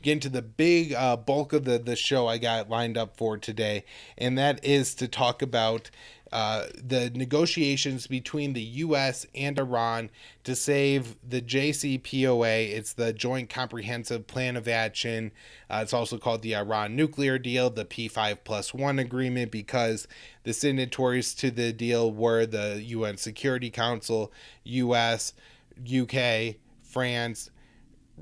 get into the big bulk of the show I got lined up for today, and that is to talk about the negotiations between the U.S. and Iran to save the JCPOA. It's the Joint Comprehensive Plan of Action. It's also called the Iran Nuclear Deal, the P5+1 agreement, because the signatories to the deal were the UN Security Council, U.S., UK, France,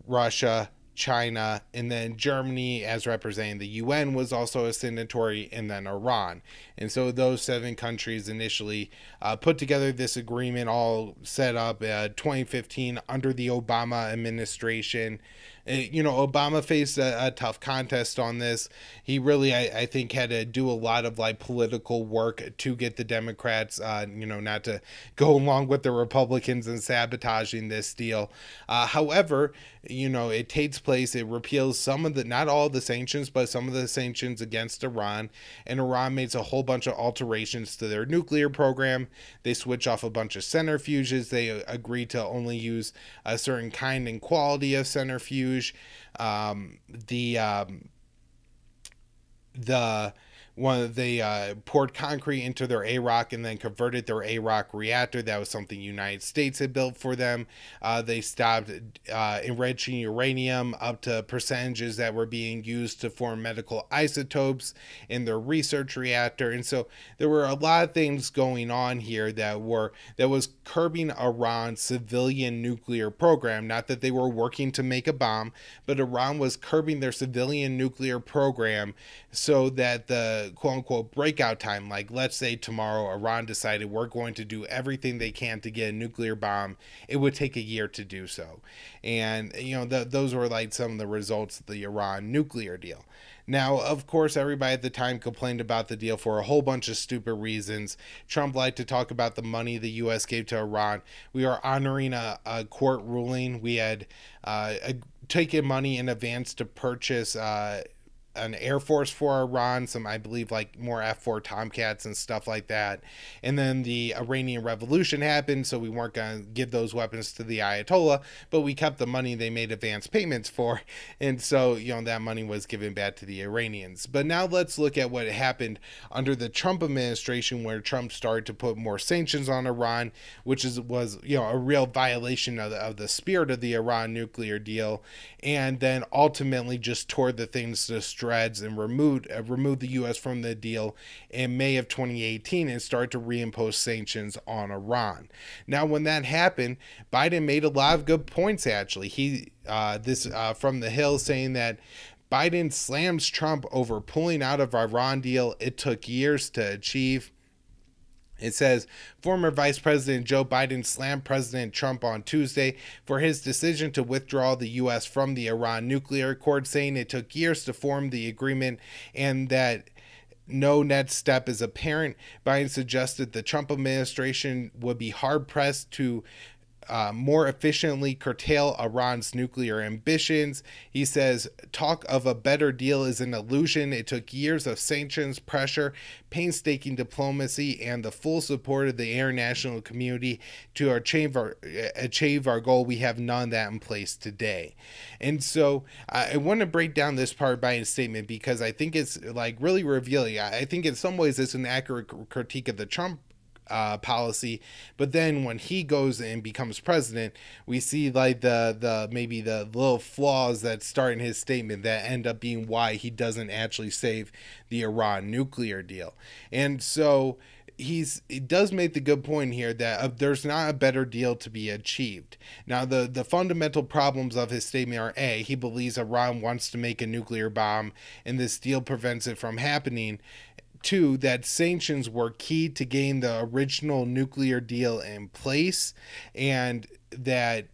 Russia, China, and then Germany, as representing the UN, was also a signatory, and then Iran. And so those 7 countries initially put together this agreement, all set up 2015 under the Obama administration. Obama faced a tough contest on this. He really, I think, had to do a lot of like political work to get the Democrats, not to go along with the Republicans in sabotaging this deal. However, it takes place, it repeals some of the, not all of the sanctions, but some of the sanctions against Iran. And Iran makes a whole bunch of alterations to their nuclear program. They switch off a bunch of centrifuges. They agree to only use a certain kind and quality of centrifuge. They poured concrete into their AROC and then converted their AROC reactor. That was something the United States had built for them. They stopped enriching uranium up to percentages that were being used to form medical isotopes in their research reactor. And so there were a lot of things going on here that was curbing Iran's civilian nuclear program. Not that they were working to make a bomb, but Iran was curbing their civilian nuclear program so that the quote-unquote breakout time, like let's say tomorrow Iran decided we're going to do everything they can to get a nuclear bomb, it would take a year to do so. And those were like some of the results of the Iran nuclear deal. Now, of course, everybody at the time complained about the deal for a whole bunch of stupid reasons. Trump liked to talk about the money the U.S. gave to Iran. We are honoring a court ruling. We had taken money in advance to purchase an Air Force for Iran, some, I believe, like more F-4 Tomcats and stuff like that. And then the Iranian Revolution happened, so we weren't going to give those weapons to the Ayatollah, but we kept the money they made advance payments for. And so, that money was given back to the Iranians. But now let's look at what happened under the Trump administration, where Trump started to put more sanctions on Iran, which was a real violation of the spirit of the Iran nuclear deal, and then ultimately just tore the things to shreds and removed the U.S. from the deal in May of 2018 and started to reimpose sanctions on Iran. Now, when that happened, Biden made a lot of good points. Actually, from the Hill, saying that Biden slams Trump over pulling out of Iran deal. It took years to achieve. It says, former Vice President Joe Biden slammed President Trump on Tuesday for his decision to withdraw the U.S. from the Iran nuclear accord, saying it took years to form the agreement and that no next step is apparent. Biden suggested the Trump administration would be hard-pressed to more efficiently curtail Iran's nuclear ambitions. He says, talk of a better deal is an illusion. It took years of sanctions, pressure, painstaking diplomacy, and the full support of the international community to achieve our goal. We have none of that in place today. And so I want to break down this part by a statement because I think it's like really revealing. I think in some ways it's an accurate critique of the Trump policy, but then when he goes and becomes president, we see like the maybe the little flaws that start in his statement that end up being why he doesn't actually save the Iran nuclear deal. And so he does make the good point here that there's not a better deal to be achieved. Now, the fundamental problems of his statement are: A, he believes Iran wants to make a nuclear bomb and this deal prevents it from happening. 2, that sanctions were key to getting the original nuclear deal in place, and that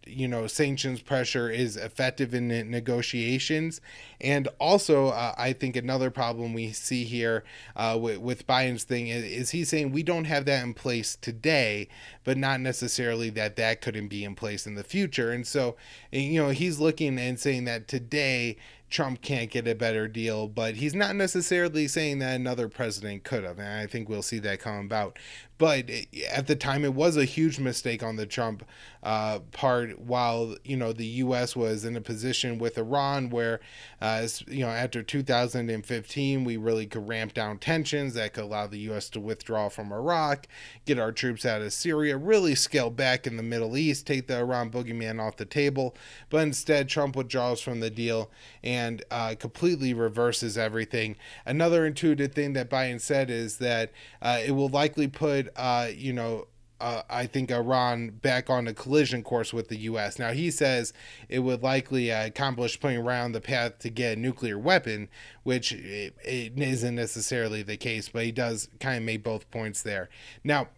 sanctions pressure is effective in negotiations. And also I think another problem we see here with Biden's thing is he's saying we don't have that in place today, but not necessarily that couldn't be in place in the future. And so he's looking and saying that today Trump can't get a better deal, but he's not necessarily saying that another president could have, and I think we'll see that come about. But at the time, it was a huge mistake on the Trump part, while, the U.S. was in a position with Iran where, after 2015, we really could ramp down tensions that could allow the U.S. to withdraw from Iraq, get our troops out of Syria, really scale back in the Middle East, take the Iran boogeyman off the table. But instead, Trump withdraws from the deal and completely reverses everything. Another intuitive thing that Biden said is that it will likely put, I think, Iran back on a collision course with the U.S. Now, he says it would likely accomplish putting Iran the path to get a nuclear weapon, which it isn't necessarily the case, but he does kind of make both points there. Now,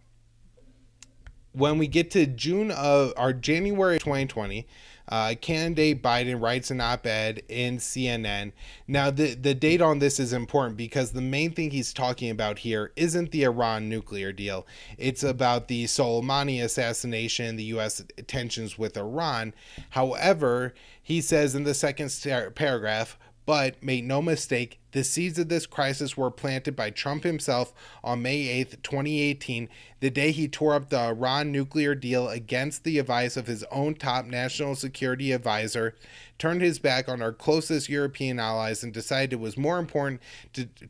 when we get to January 2020, candidate Biden writes an op-ed in CNN. Now, the date on this is important because the main thing he's talking about here isn't the Iran nuclear deal. It's about the Soleimani assassination, the U.S. tensions with Iran. However, he says in the second paragraph, but make no mistake, the seeds of this crisis were planted by Trump himself on May 8th, 2018, the day he tore up the Iran nuclear deal against the advice of his own top national security advisor, turned his back on our closest European allies, and decided it was more important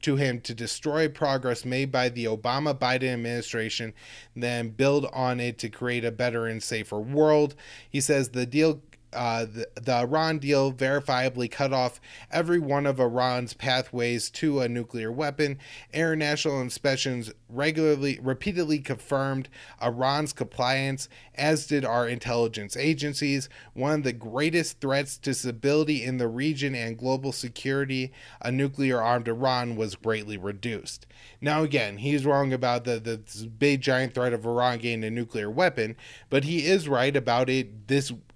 to him to destroy progress made by the Obama-Biden administration than build on it to create a better and safer world. He says the deal the Iran deal verifiably cut off every one of Iran's pathways to a nuclear weapon. International inspections repeatedly confirmed Iran's compliance, as did our intelligence agencies. One of the greatest threats to stability in the region and global security, a nuclear-armed Iran, was greatly reduced. Now, again, he's wrong about the big giant threat of Iran getting a nuclear weapon, but he is right about it.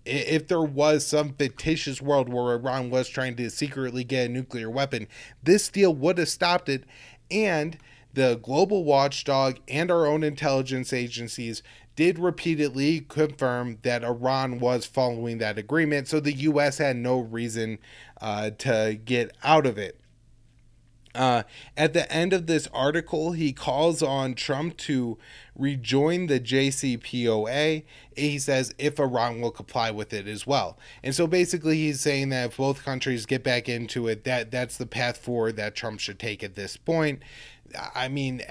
If there was some fictitious world where Iran was trying to secretly get a nuclear weapon, this deal would have stopped it. And the global watchdog and our own intelligence agencies did repeatedly confirm that Iran was following that agreement. So the U.S. had no reason to get out of it. At the end of this article, he calls on Trump to rejoin the JCPOA. He says if Iran will comply with it as well. And so basically he's saying that if both countries get back into it, that's the path forward that Trump should take at this point. I mean,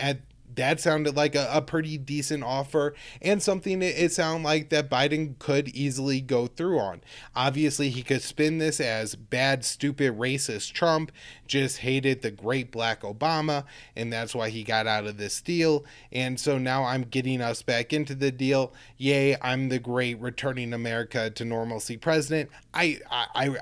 that sounded like a pretty decent offer, and something it sounded like that Biden could easily go through on. Obviously, he could spin this as bad, stupid, racist Trump just hated the great black Obama, and that's why he got out of this deal. And so now I'm getting us back into the deal. Yay, I'm the great returning America to normalcy president. I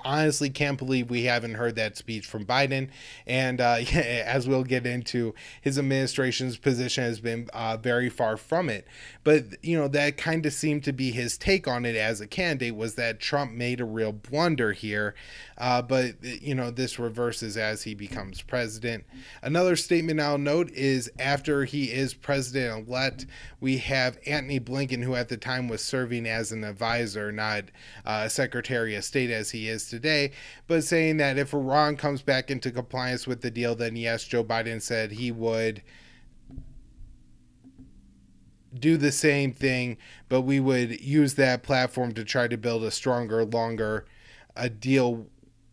honestly can't believe we haven't heard that speech from Biden. And as we'll get into, his administration's position has been very far from it. But, that kind of seemed to be his take on it as a candidate, was that Trump made a real blunder here. But this reverses as he becomes president. Another statement I'll note is after he is president-elect, we have Antony Blinken, who at the time was serving as an advisor, not Secretary of State as he is today, but saying that if Iran comes back into compliance with the deal, then yes, Joe Biden said he would do the same thing, but we would use that platform to try to build a stronger, longer deal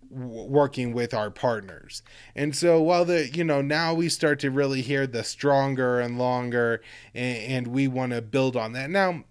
working with our partners. And so while now we start to really hear the stronger and longer, and we want to build on that. Now,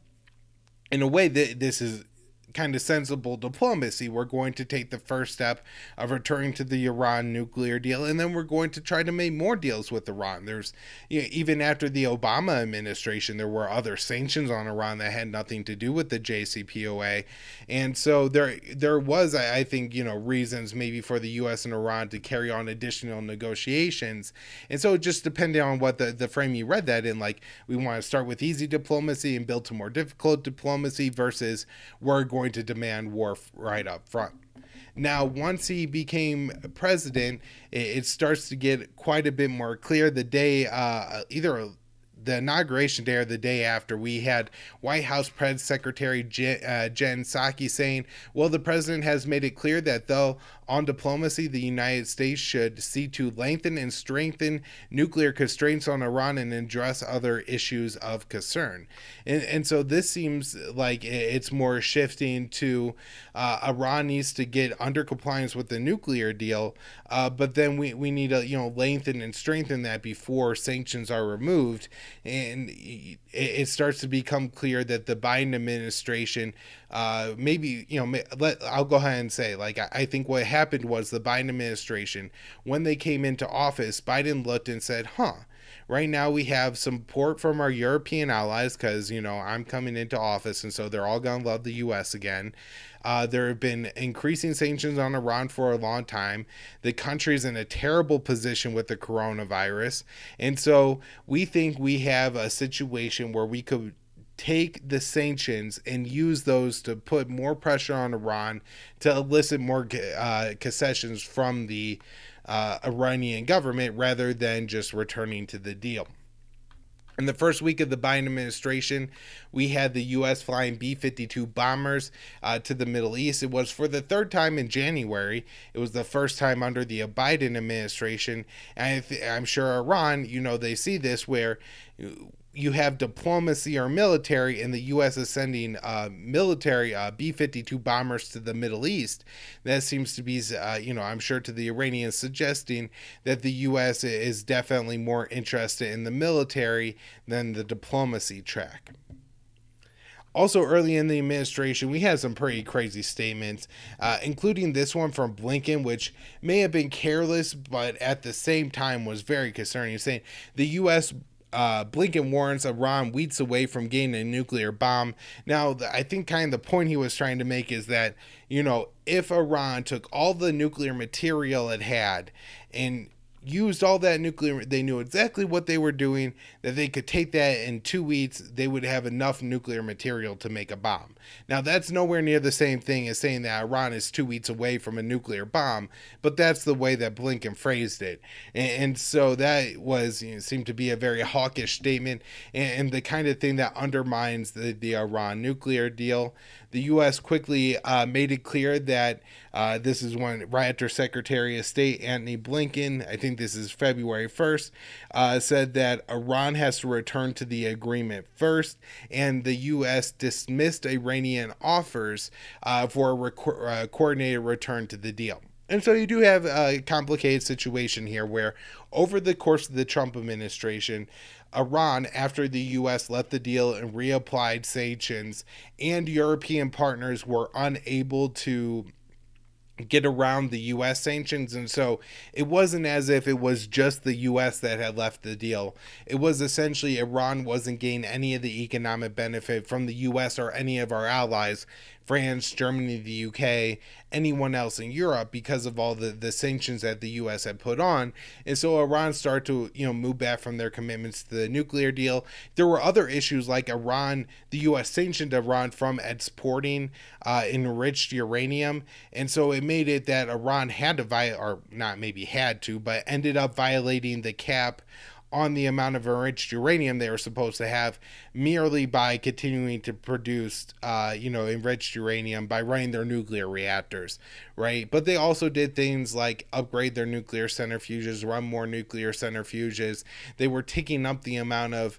in a way, this is kind of sensible diplomacy. We're going to take the first step of returning to the Iran nuclear deal, and then we're going to try to make more deals with Iran. There's, even after the Obama administration, there were other sanctions on Iran that had nothing to do with the JCPOA. And so there was, I think, reasons maybe for the U.S. and Iran to carry on additional negotiations. And so just depending on what the frame you read that in, like, we want to start with easy diplomacy and build to more difficult diplomacy versus we're going to demand war right up front. Now, once he became president, it starts to get quite a bit more clear. The day, either the inauguration day or the day after, we had White House Press Secretary Jen Psaki saying, well, the president has made it clear that though On diplomacy, the United States should seek to lengthen and strengthen nuclear constraints on Iran and address other issues of concern. And so this seems like it's more shifting to Iran needs to get under compliance with the nuclear deal, but then we need to lengthen and strengthen that before sanctions are removed. And it starts to become clear that the Biden administration maybe I'll go ahead and say, like, I think what happened was the Biden administration, when they came into office, Biden looked and said, right now we have support from our European allies because, I'm coming into office, and so they're all going to love the U.S. again. There have been increasing sanctions on Iran for a long time. The country's in a terrible position with the coronavirus. And so we think we have a situation where we could take the sanctions and use those to put more pressure on Iran to elicit more concessions from the Iranian government rather than just returning to the deal. In the first week of the Biden administration, we had the U.S. flying B-52 bombers to the Middle East. It was for the third time in January. It was the first time under the Biden administration. And I'm sure Iran, they see this where you have diplomacy or military, and the U.S. is sending military B-52 bombers to the Middle East. That seems to be, I'm sure to the Iranians, suggesting that the U.S. is definitely more interested in the military than the diplomacy track. Also, early in the administration, we had some pretty crazy statements, including this one from Blinken, which may have been careless, but at the same time was very concerning, saying the U.S. Blinken warns Iran weeks away from getting a nuclear bomb. Now, I think kind of the point he was trying to make is that, if Iran took all the nuclear material it had and used all that nuclear, they knew exactly what they were doing, that they could take that in 2 weeks, they would have enough nuclear material to make a bomb. Now, that's nowhere near the same thing as saying that Iran is 2 weeks away from a nuclear bomb, but that's the way that Blinken phrased it. And so that was, seemed to be a very hawkish statement, and the kind of thing that undermines the Iran nuclear deal. The U.S. quickly made it clear that this is when, right after Secretary of State Antony Blinken, I think this is February 1st, said that Iran has to return to the agreement first, and the U.S. dismissed Iranian offers for a coordinated return to the deal. And so you do have a complicated situation here where over the course of the Trump administration, Iran, after the U.S. left the deal and reapplied sanctions, and European partners were unable to get around the U.S. sanctions. And so it wasn't as if it was just the U.S. that had left the deal. It was essentially Iran wasn't getting any of the economic benefit from the U.S. or any of our allies, France, Germany, the U.K., anyone else in Europe, because of all the sanctions that the U.S. had put on. And so Iran started to, move back from their commitments to the nuclear deal. There were other issues like Iran, the U.S. sanctioned Iran from exporting enriched uranium. And so it made it that Iran had to but ended up violating the cap on the amount of enriched uranium they were supposed to have, merely by continuing to produce, enriched uranium by running their nuclear reactors, right? But they also did things like upgrade their nuclear centrifuges, run more nuclear centrifuges. They were ticking up the amount of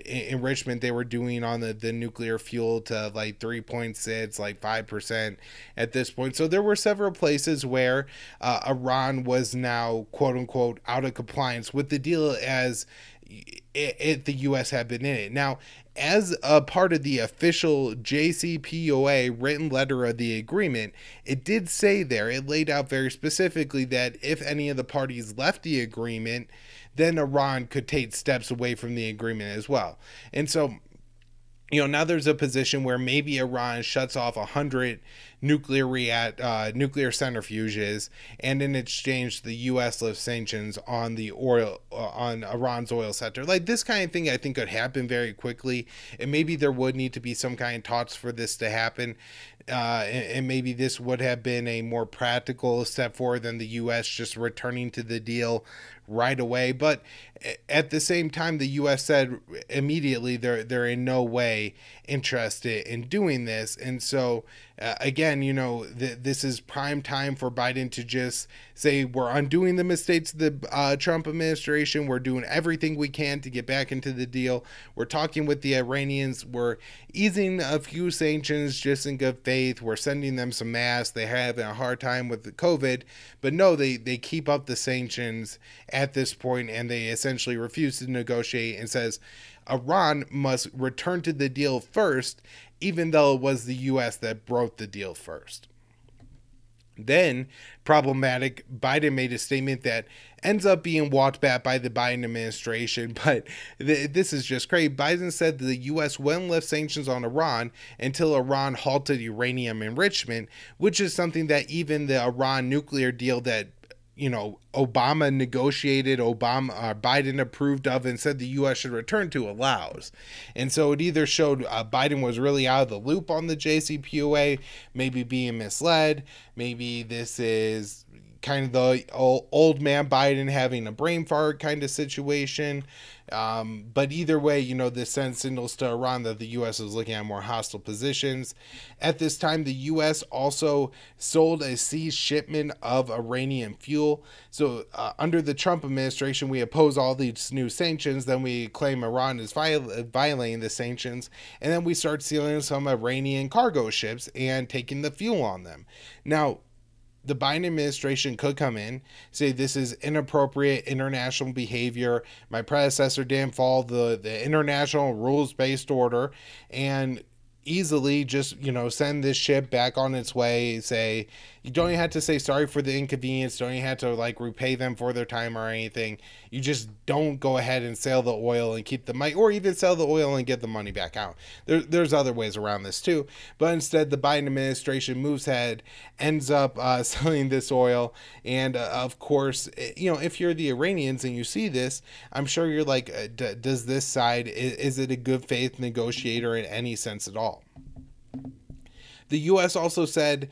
enrichment they were doing on the nuclear fuel to like 3.6, like 5% at this point. So there were several places where Iran was now, quote unquote, out of compliance with the deal as the U.S. had been in it. Now, as a part of the official JCPOA written letter of the agreement, it did say there, it laid out very specifically that if any of the parties left the agreement, then Iran could take steps away from the agreement as well. And so, now there's a position where maybe Iran shuts off 100 nuclear centrifuges, and in exchange, the U.S. lifts sanctions on the oil, on Iran's oil sector. Like this kind of thing, I think could happen very quickly, and maybe there would need to be some kind of talks for this to happen. And maybe this would have been a more practical step forward than the U.S. just returning to the deal right away. But at the same time, the U.S. said immediately they're in no way interested in doing this. And so, again, this is prime time for Biden to just say we're undoing the mistakes of the Trump administration. We're doing everything we can to get back into the deal. We're talking with the Iranians. We're easing a few sanctions just in good faith. We're sending them some masks. They're having a hard time with the COVID. But no, they keep up the sanctions at this point, and they essentially refuse to negotiate and says Iran must return to the deal first, even though it was the U.S. that broke the deal first. Then, problematic, Biden made a statement that ends up being walked back by the Biden administration, but this is just crazy. Biden said that the U.S. wouldn't lift sanctions on Iran until Iran halted uranium enrichment, which is something that even the Iran nuclear deal that Obama negotiated, Biden approved of, and said the U.S. should return to allows. And so it either showed Biden was really out of the loop on the JCPOA, maybe being misled, maybe this is kind of the old man Biden having a brain fart kind of situation. But either way, this sends signals to Iran that the U.S. is looking at more hostile positions. At this time, the U.S. also sold a seized shipment of Iranian fuel. So under the Trump administration, we oppose all these new sanctions. Then we claim Iran is violating the sanctions. And then we start sealing some Iranian cargo ships and taking the fuel on them. Now, the Biden administration could come in, say this is inappropriate international behavior. My predecessor didn't follow the international rules-based order, and easily just, send this ship back on its way. Say, you don't even have to say sorry for the inconvenience. Don't even have to repay them for their time or anything. You just don't go ahead and sell the oil and keep the money, or even sell the oil and get the money back out. There's other ways around this too. But instead, the Biden administration moves ahead, ends up selling this oil. And of course, if you're the Iranians and you see this, I'm sure you're like, does this side, is it a good faith negotiator in any sense at all? The U.S. also said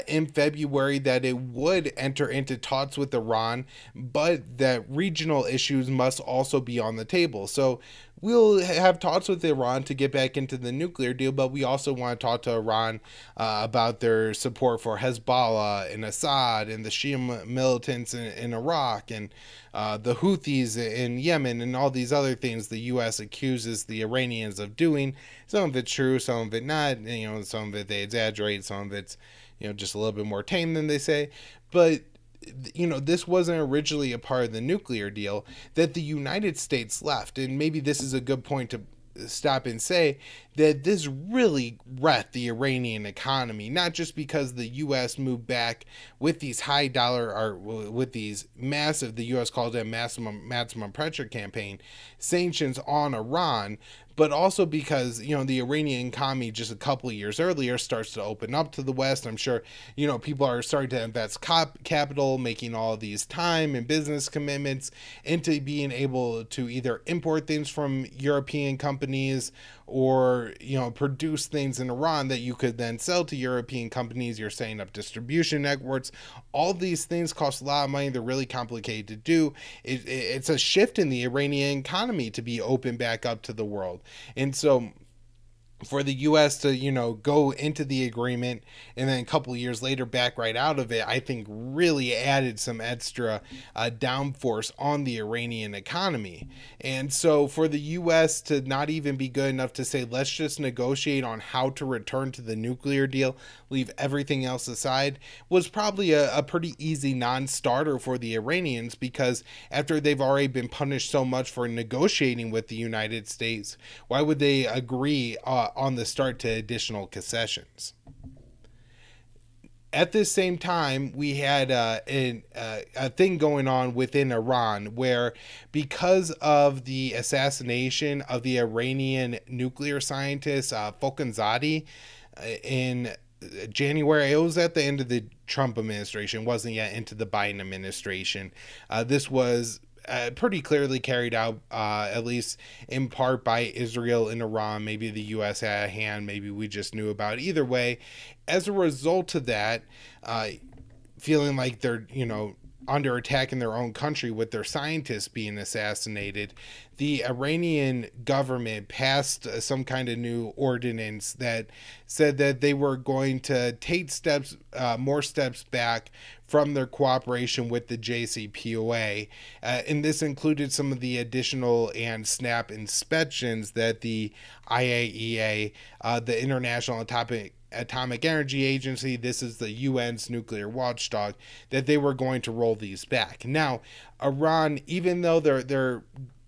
in February that it would enter into talks with Iran, but that regional issues must also be on the table. So we'll have talks with Iran to get back into the nuclear deal, but we also want to talk to Iran about their support for Hezbollah and Assad and the Shia militants in Iraq and the Houthis in Yemen and all these other things the U.S. accuses the Iranians of doing. Some of it's true, some of it not. Some of it they exaggerate, some of it's just a little bit more tame than they say. But this wasn't originally a part of the nuclear deal that the United States left. And maybe this is a good point to stop and say that this really wrecked the Iranian economy, not just because the U.S. moved back with these high dollar, or with these massive, the U.S. called it maximum pressure campaign, sanctions on Iran, but also because, the Iranian economy just a couple of years earlier starts to open up to the West. I'm sure, people are starting to invest capital, making all of these time and business commitments into being able to either import things from European companies or, produce things in Iran that you could then sell to European companies. You're setting up distribution networks. All these things cost a lot of money. They're really complicated to do. It's a shift in the Iranian economy to be open back up to the world. And so for the U.S. to, go into the agreement and then a couple of years later back right out of it, I think really added some extra downforce on the Iranian economy. And so for the U.S. to not even be good enough to say, let's just negotiate on how to return to the nuclear deal, leave everything else aside, was probably a pretty easy non-starter for the Iranians, because after they've already been punished so much for negotiating with the United States, why would they agree on the start to additional concessions? At this same time, we had a thing going on within Iran where, because of the assassination of the Iranian nuclear scientist Fakhrizadeh in January, it was at the end of the Trump administration, wasn't yet into the Biden administration. This was pretty clearly carried out, at least in part, by Israel and Iran. Maybe the U.S. had a hand, maybe we just knew about it. Either way, as a result of that, feeling like they're, under attack in their own country with their scientists being assassinated, the Iranian government passed some kind of new ordinance that said that they were going to take more steps back from their cooperation with the JCPOA. And this included some of the additional and snap inspections that the IAEA, the International Atomic Energy Agency, this is the UN's nuclear watchdog, that they were going to roll these back. Now, Iran, even though their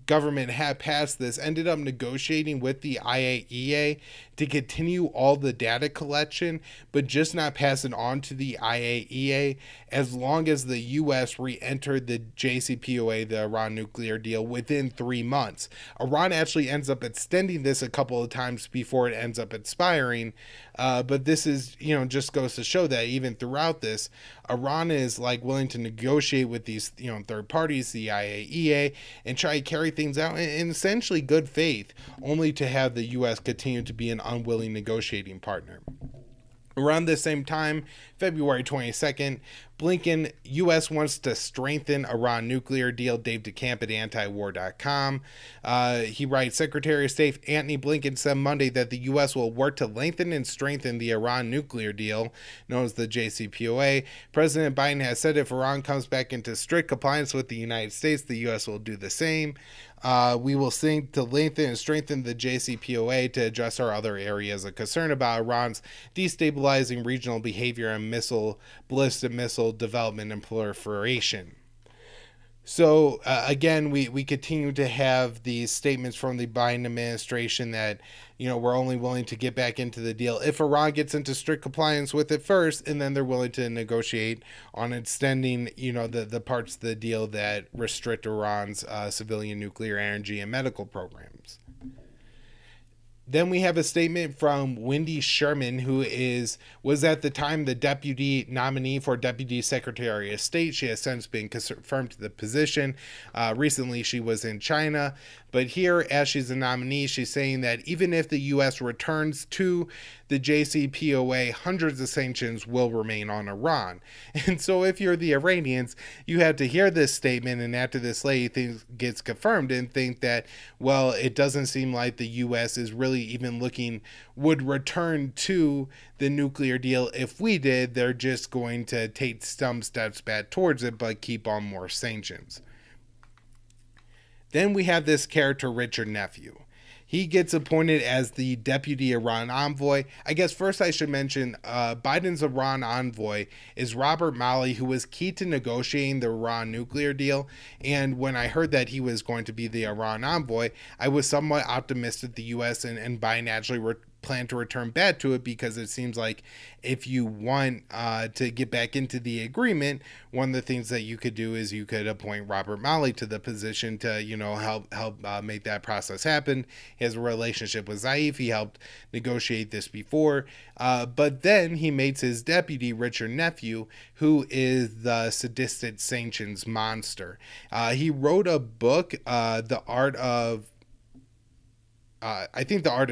government had passed this, ended up negotiating with the IAEA to continue all the data collection, but just not pass it on to the IAEA as long as the U.S. re-entered the JCPOA, the Iran nuclear deal, within 3 months. Iran actually ends up extending this a couple of times before it ends up expiring, but this is, just goes to show that even throughout this, Iran is willing to negotiate with these, third parties, the IAEA, and try to carry things out in essentially good faith, only to have the U.S. continue to be an unwilling negotiating partner. Around the same time, February 22nd, Blinken, U.S. wants to strengthen Iran nuclear deal. Dave DeCamp at antiwar.com. He writes, Secretary of State Antony Blinken said Monday that the U.S. will work to lengthen and strengthen the Iran nuclear deal, known as the JCPOA. President Biden has said if Iran comes back into strict compliance with the United States, the U.S. will do the same. We will seek to lengthen and strengthen the JCPOA to address our other areas of concern about Iran's destabilizing regional behavior and ballistic missile development and proliferation. So again, we continue to have these statements from the Biden administration that, we're only willing to get back into the deal if Iran gets into strict compliance with it first, and then they're willing to negotiate on extending, the parts of the deal that restrict Iran's civilian nuclear energy and medical programs. Then we have a statement from Wendy Sherman, who was at the time the deputy nominee for Deputy Secretary of State. She has since been confirmed to the position. Recently, she was in China. But here, as she's a nominee, she's saying that even if the U.S. returns to the JCPOA, hundreds of sanctions will remain on Iran. And so if you're the Iranians, you had to hear this statement, and after this lady gets confirmed, and think that, well, it doesn't seem like the U.S. is really even would return to the nuclear deal. If we did, they're just going to take some steps back towards it, but keep on more sanctions. Then we have this character, Richard Nephew. He gets appointed as the deputy Iran envoy. I guess first I should mention Biden's Iran envoy is Robert Malley, who was key to negotiating the Iran nuclear deal. And when I heard that he was going to be the Iran envoy, I was somewhat optimistic the U.S. and Biden actually plan to return back to it, because it seems like if you want to get back into the agreement, one of the things that you could do is you could appoint Robert Malley to the position to help make that process happen. He has a relationship with Zaif. He helped negotiate this before, but then he makes his deputy Richard Nephew, who is the sadistic sanctions monster. He wrote a book, The Art of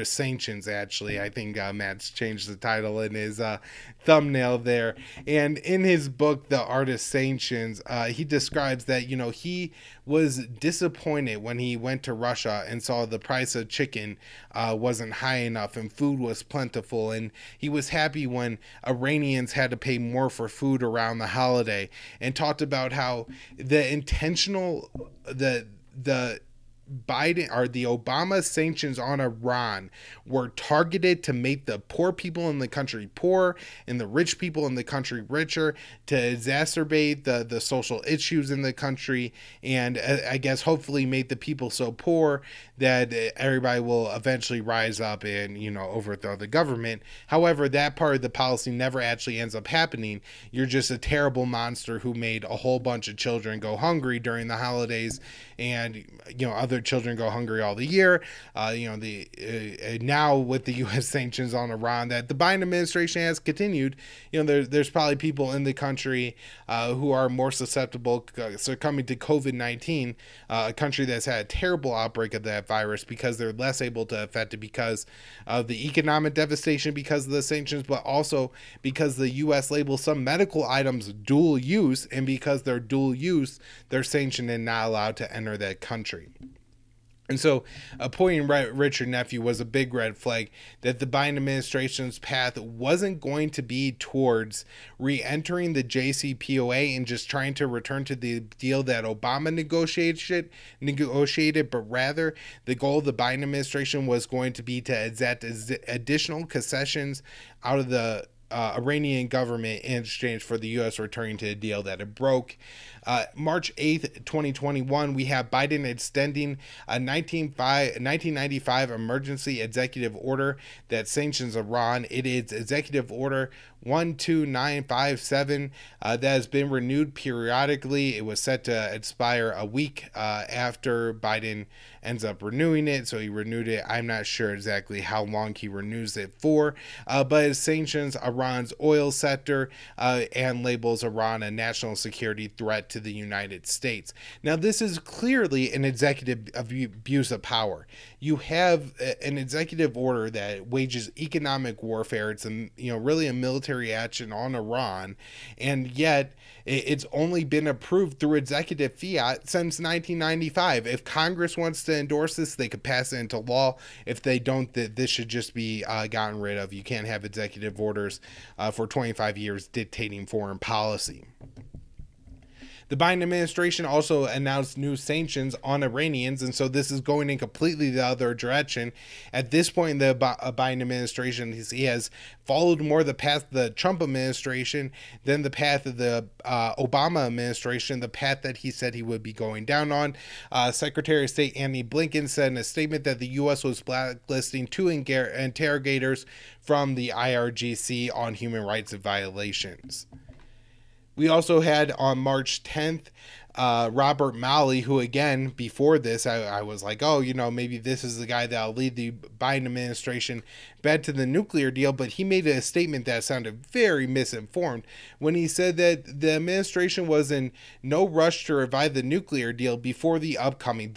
Sanctions, actually. I think Matt's changed the title in his thumbnail there. And in his book, The Art of Sanctions, he describes that, he was disappointed when he went to Russia and saw the price of chicken wasn't high enough and food was plentiful. And he was happy when Iranians had to pay more for food around the holiday, and talked about how the Obama sanctions on Iran were targeted to make the poor people in the country poor and the rich people in the country richer, to exacerbate the social issues in the country, and I guess hopefully make the people so poor that everybody will eventually rise up and overthrow the government. However, that part of the policy never actually ends up happening. You're just a terrible monster who made a whole bunch of children go hungry during the holidays, and other their children go hungry all the year. Now with the U.S. sanctions on Iran that the Biden administration has continued, there's probably people in the country who are more susceptible succumbing to COVID-19, a country that's had a terrible outbreak of that virus because they're less able to affect it because of the economic devastation because of the sanctions, but also because the U.S. labels some medical items dual use, and because they're dual use, they're sanctioned and not allowed to enter that country. And so appointing Richard Nephew was a big red flag that the Biden administration's path wasn't going to be towards re-entering the JCPOA and just trying to return to the deal that Obama negotiated, but rather the goal of the Biden administration was going to be to exact additional concessions out of the Iranian government in exchange for the U.S. returning to a deal that it broke. March 8th, 2021, we have Biden extending a 1995 emergency executive order that sanctions Iran. It is Executive Order 12957 that has been renewed periodically. It was set to expire a week after Biden ends up renewing it, so he renewed it. I'm not sure exactly how long he renews it for, but it sanctions Iran's oil sector and labels Iran a national security threat to the United States. Now, this is clearly an executive abuse of power. You have an executive order that wages economic warfare. It's really a military action on Iran, and yet it's only been approved through executive fiat since 1995. If Congress wants to endorse this, they could pass it into law. If they don't, this should just be gotten rid of. You can't have executive orders for 25 years dictating foreign policy. The Biden administration also announced new sanctions on Iranians, and so this is going in completely the other direction. At this point in the Biden administration, he has followed more the path of the Trump administration than the path of the Obama administration, the path that he said he would be going down on. Secretary of State Antony Blinken said in a statement that the U.S. was blacklisting 2 interrogators from the IRGC on human rights violations. We also had on March 10th, Robert Malley, who again, before this, I was like, maybe this is the guy that'll lead the Biden administration back to the nuclear deal, but he made a statement that sounded very misinformed when he said that the administration was in no rush to revive the nuclear deal before the upcoming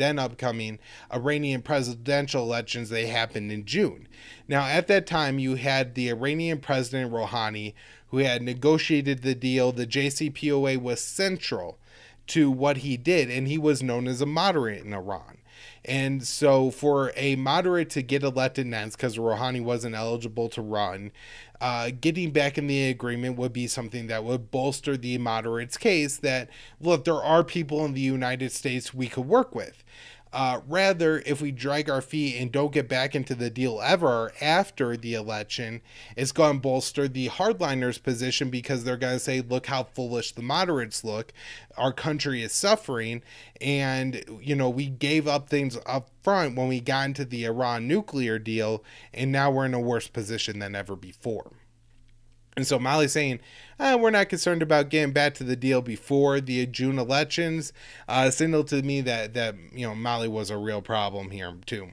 Iranian presidential elections. They happened in June. Now, at that time, you had the Iranian President Rouhani, who had negotiated the deal. The JCPOA was central to what he did, and he was known as a moderate in Iran. And so for a moderate to get elected next, because Rouhani wasn't eligible to run, getting back in the agreement would be something that would bolster the moderate's case that, look, there are people in the United States we could work with. Rather, if we drag our feet and don't get back into the deal ever after the election, it's going to bolster the hardliners' position because they're going to say, look how foolish the moderates look. Our country is suffering. And, we gave up things up front when we got into the Iran nuclear deal, and now we're in a worse position than ever before. And so Malley's saying, we're not concerned about getting back to the deal before the June elections. Signaled to me that Malley was a real problem here too.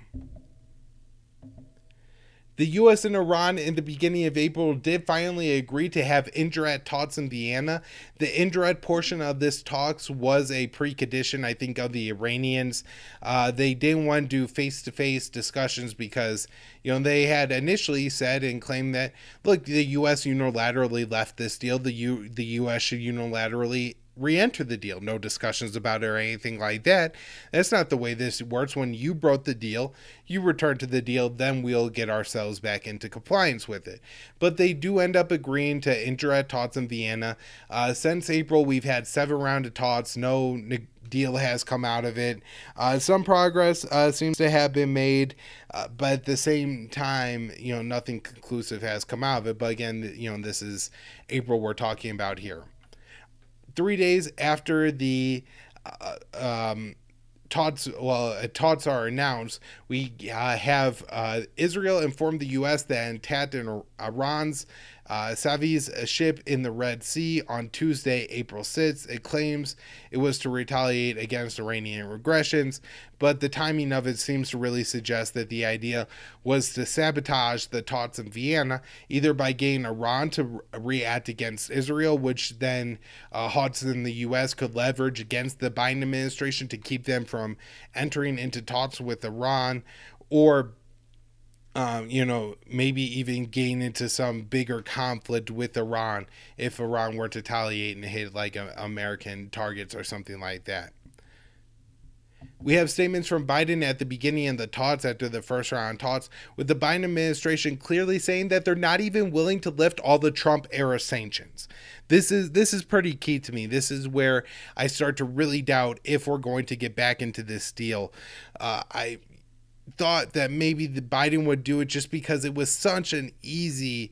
The U.S. and Iran in the beginning of April did finally agree to have indirect talks in Vienna. The indirect portion of this talks was a precondition, I think, of the Iranians. They didn't want to do face-to-face discussions because, they had initially said and claimed that, look, the U.S. unilaterally left this deal. The U.S. should unilaterally re-enter the deal. No discussions about it or anything like that. That's not the way this works. When you broke the deal, you return to the deal, then we'll get ourselves back into compliance with it. But they do end up agreeing to indirect talks in Vienna. Since April, we've had 7 rounds of talks. No deal has come out of it. Some progress seems to have been made, but at the same time, nothing conclusive has come out of it. But again, this is April we're talking about here. 3 days after the talks are announced, we have Israel informed the U.S. that attacked Iran's Savi's ship in the Red Sea on Tuesday, April 6th. It claims it was to retaliate against Iranian aggressions, but the timing of it seems to really suggest that the idea was to sabotage the talks in Vienna, either by getting Iran to react against Israel, which then Houthis in the U.S. could leverage against the Biden administration to keep them from entering into talks with Iran, or maybe even gain into some bigger conflict with Iran if Iran were to retaliate and hit like American targets or something like that. We have statements from Biden at the beginning of the talks after the first round of talks, with the Biden administration clearly saying that they're not even willing to lift all the Trump era sanctions. This is pretty key to me. This is where I start to really doubt if we're going to get back into this deal. I thought that maybe the Biden would do it just because it was such an easy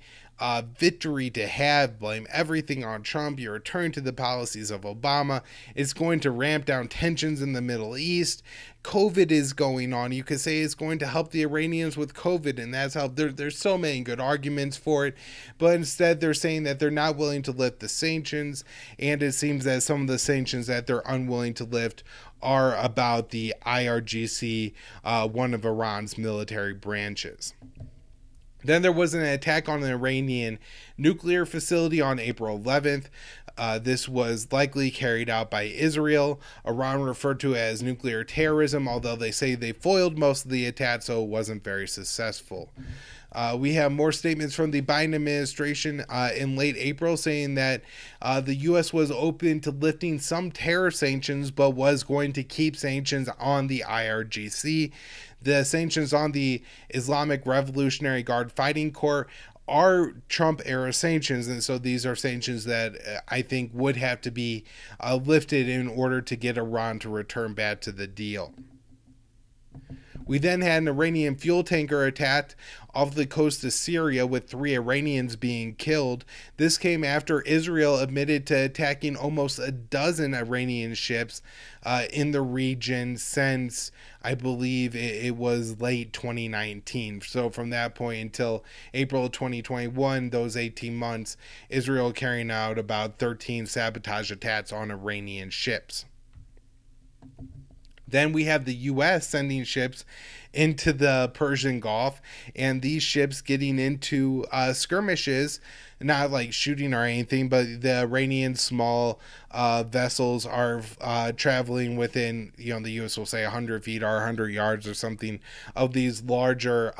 victory to have. Blame everything on Trump. You return to the policies of Obama. It's going to ramp down tensions in the Middle East. COVID is going on. You could say it's going to help the Iranians with COVID, and that's how there's so many good arguments for it. But instead, they're saying that they're not willing to lift the sanctions, and it seems that some of the sanctions that they're unwilling to lift are about the IRGC, one of Iran's military branches. Then there was an attack on an Iranian nuclear facility on April 11th. This was likely carried out by Israel. Iran referred to it as nuclear terrorism, although they say they foiled most of the attack, so it wasn't very successful. We have more statements from the Biden administration in late April saying that the U.S. was open to lifting some terror sanctions, but was going to keep sanctions on the IRGC. The sanctions on the Islamic Revolutionary Guard Fighting Corps are Trump-era sanctions, and so these are sanctions that I think would have to be lifted in order to get Iran to return back to the deal. We then had an Iranian fuel tanker attacked off the coast of Syria, with 3 Iranians being killed. This came after Israel admitted to attacking almost a dozen Iranian ships in the region since, I believe, it was late 2019. So from that point until April 2021, those 18 months, Israel carrying out about 13 sabotage attacks on Iranian ships. Then we have the U.S. sending ships into the Persian Gulf, and these ships getting into skirmishes, not like shooting or anything, but the Iranian small vessels are traveling within, the U.S. will say 100 feet or 100 yards or something of these larger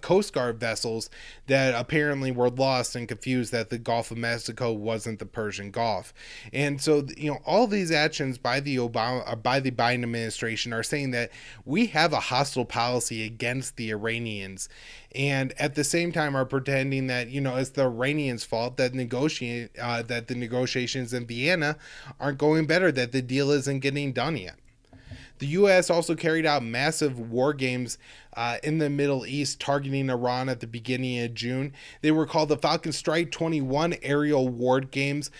Coast Guard vessels that apparently were lost and confused that the Gulf of Mexico wasn't the Persian Gulf. And so, all these actions by the Biden administration are saying that we have a hostile policy against the Iranians, and at the same time are pretending that, it's the Iranians' fault that that the negotiations in Vienna aren't going better, that the deal isn't getting done yet. The U.S. also carried out massive war games in the Middle East targeting Iran at the beginning of June. They were called the Falcon Strike 21 aerial war games.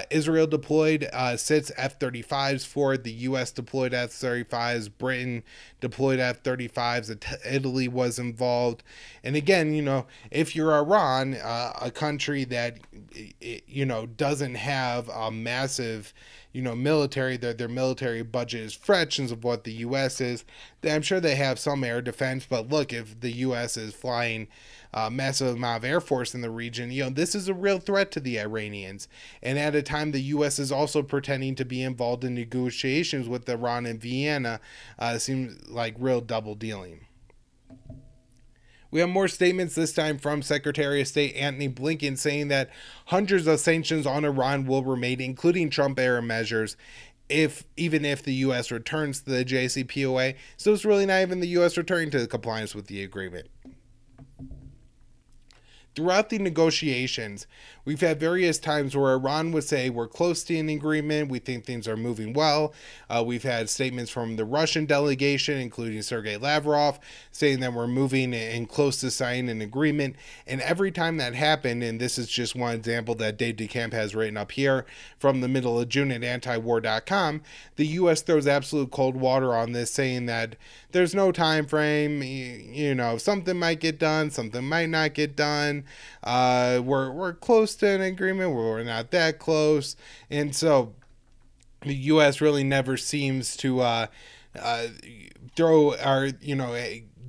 Israel deployed 6 F-35s for it. The U.S. deployed F-35s. Britain deployed F-35s. Italy was involved. And again, if you're Iran, a country that, doesn't have a massive military, their military budget is fractions of what the U.S. is. I'm sure they have some air defense, but look, if the U.S. is flying a massive amount of air force in the region, this is a real threat to the Iranians. And at a time, the U.S. is also pretending to be involved in negotiations with Iran and Vienna. Seems like real double dealing. We have more statements, this time from Secretary of State Antony Blinken, saying that hundreds of sanctions on Iran will remain, including Trump-era measures, even if the U.S. returns to the JCPOA. So it's really not even the U.S. returning to compliance with the agreement. Throughout the negotiations, we've had various times where Iran would say we're close to an agreement, we think things are moving well. We've had statements from the Russian delegation, including Sergei Lavrov, saying that we're moving and close to signing an agreement. And every time that happened, and this is just one example that Dave DeCamp has written up here from the middle of June at antiwar.com, the U.S. throws absolute cold water on this, saying that there's no time frame, something might get done, something might not get done. We're close to an agreement, we're not that close. And so the U.S. really never seems to throw our,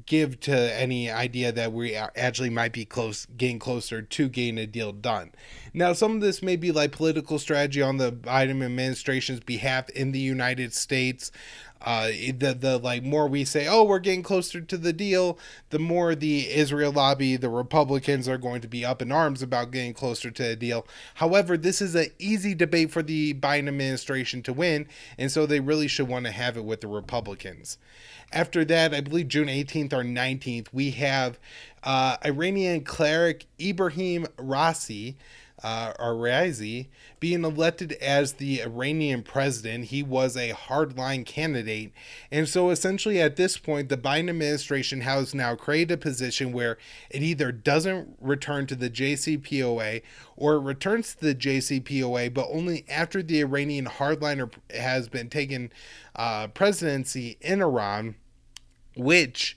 give to any idea that we actually might be getting closer to getting a deal done. Now, some of this may be like political strategy on the Biden administration's behalf in the United States. The like more we say, oh, we're getting closer to the deal, the more the Israel lobby, the Republicans, are going to be up in arms about getting closer to the deal. However, this is an easy debate for the Biden administration to win, and so they really should want to have it with the Republicans. After that, I believe June 18th or 19th, we have Iranian cleric Ibrahim Raisi being elected as the Iranian president. He was a hardline candidate. And so essentially at this point, the Biden administration has now created a position where it either doesn't return to the JCPOA or it returns to the JCPOA, but only after the Iranian hardliner has been taken presidency in Iran, which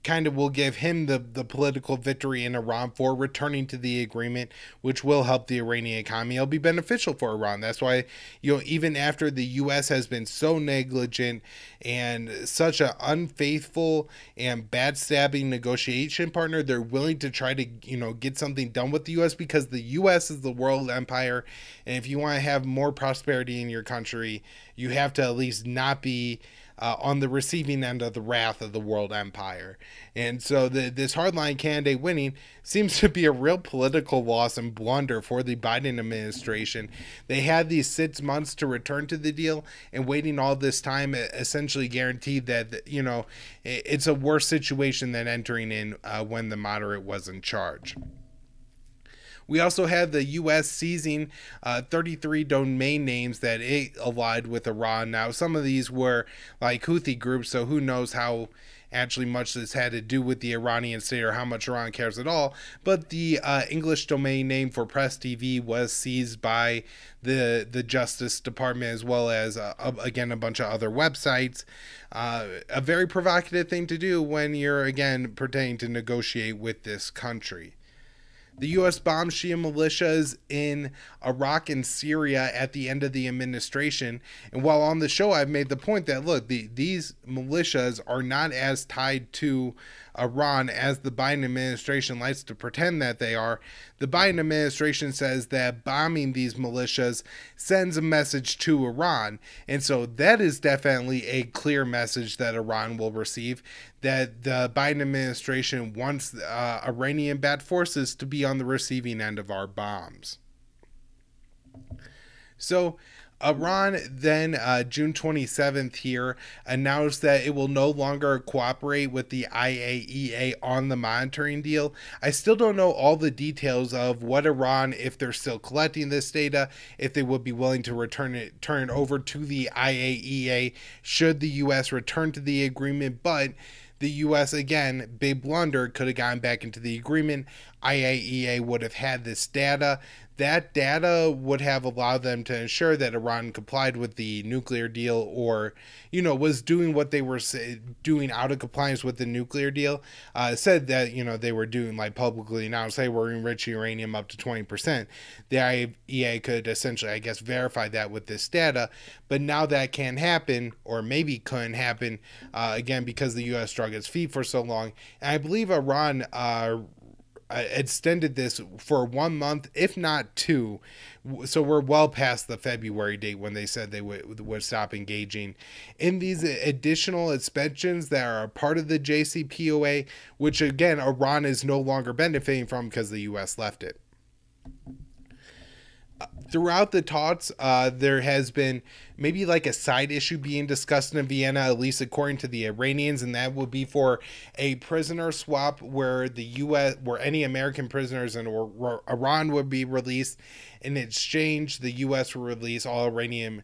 kind of will give him the political victory in Iran for returning to the agreement, which will help the Iranian economy. It'll be beneficial for Iran. That's why, even after the U.S. has been so negligent and such an unfaithful and backstabbing negotiation partner, they're willing to try to, get something done with the U.S. because the U.S. is the world empire. And if you want to have more prosperity in your country, you have to at least not be on the receiving end of the wrath of the world empire. And so this hardline candidate winning seems to be a real political loss and blunder for the Biden administration. They had these 6 months to return to the deal, and waiting all this time essentially guaranteed that, it's a worse situation than entering in when the moderate was in charge. We also have the U.S. seizing 33 domain names that it allied with Iran. Now, some of these were like Houthi groups, so who knows how actually much this had to do with the Iranian state or how much Iran cares at all. But the English domain name for Press TV was seized by the Justice Department, as well as, again, a bunch of other websites. A very provocative thing to do when you're, again, pertaining to negotiate with this country. The U.S. bombed Shia militias in Iraq and Syria at the end of the administration. And while on the show, I've made the point that, look, these militias are not as tied to Iran as the Biden administration likes to pretend that they are. The Biden administration says that bombing these militias sends a message to Iran. And so that is definitely a clear message that Iran will receive, that the Biden administration wants Iranian-backed forces to be on the receiving end of our bombs. So Iran then, June 27th here, announced that it will no longer cooperate with the IAEA on the monitoring deal. I still don't know all the details of what Iran, if they're still collecting this data, if they would be willing to turn it over to the IAEA should the U.S. return to the agreement, but the U.S., again, big blunder, could have gotten back into the agreement. IAEA would have had this data. That data would have allowed them to ensure that Iran complied with the nuclear deal, or, was doing what they were doing out of compliance with the nuclear deal. Said that, they were doing, like, publicly announced, hey, we're enriching uranium up to 20%. The IAEA could essentially, I guess, verify that with this data. But now that can't happen, or maybe couldn't happen, again, because the U.S. drug its feet for so long. And I believe Iran extended this for 1 month, if not 2. So we're well past the February date when they said they would stop engaging in these additional expansions that are a part of the JCPOA, which again, Iran is no longer benefiting from because the U.S. left it. Throughout the talks, there has been maybe like a side issue being discussed in Vienna, at least according to the Iranians, and that would be for a prisoner swap where the U.S., where any American prisoners in Iran would be released. In exchange, the U.S. will release all Iranian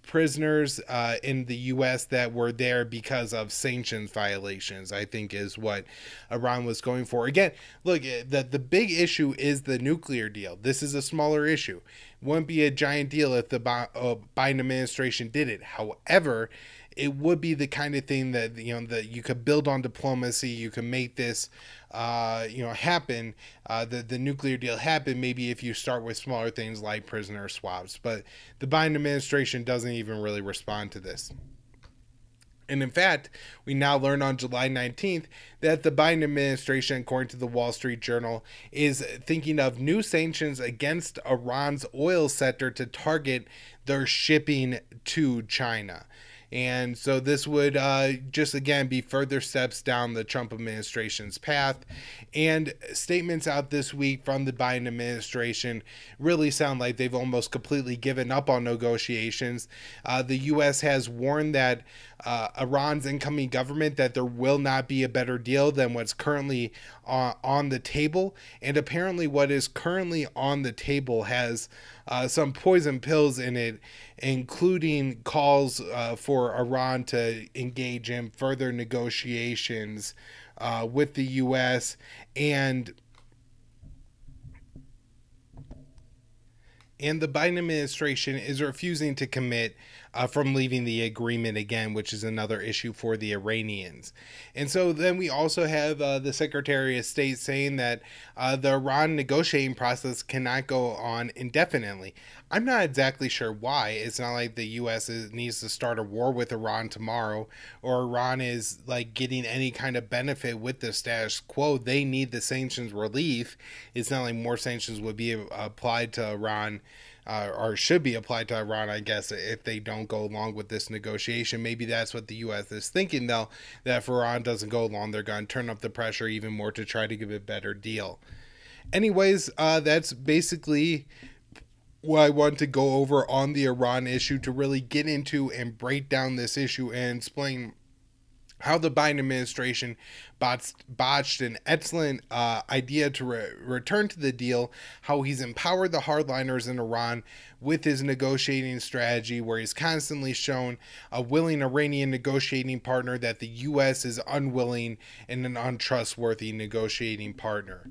prisoners in the U.S. that were there because of sanctions violations, I think is what Iran was going for. Again, look, the big issue is the nuclear deal. This is a smaller issue. It wouldn't be a giant deal if the Biden administration did it. However, it would be the kind of thing that that you could build on diplomacy. You can make this happen, the nuclear deal happen, maybe if you start with smaller things like prisoner swaps. But the Biden administration doesn't even really respond to this. And in fact, we now learn on July 19th that the Biden administration, according to the Wall Street Journal, is thinking of new sanctions against Iran's oil sector to target their shipping to China. And so this would just, again, be further steps down the Trump administration's path. And statements out this week from the Biden administration really sound like they've almost completely given up on negotiations. The U.S. has warned that Iran's incoming government that there will not be a better deal than what's currently on the table. And apparently what is currently on the table has some poison pills in it, including calls for Iran to engage in further negotiations with the U.S. and the Biden administration is refusing to commit from leaving the agreement again, which is another issue for the Iranians. And so then we also have the Secretary of State saying that the Iran negotiating process cannot go on indefinitely. I'm not exactly sure why. It's not like the U.S. needs to start a war with Iran tomorrow, or Iran is like getting any kind of benefit with the status quo. They need the sanctions relief. It's not like more sanctions would be applied to Iran, or should be applied to Iran, I guess, if they don't go along with this negotiation. Maybe that's what the U.S. is thinking, though, that if Iran doesn't go along, they're going to turn up the pressure even more to try to give a better deal. Anyways, that's basically what I want to go over on the Iran issue, to really get into and break down this issue and explain how the Biden administration botched an excellent idea to return to the deal, how he's empowered the hardliners in Iran with his negotiating strategy, where he's constantly shown a willing Iranian negotiating partner that the U.S. is unwilling and an untrustworthy negotiating partner.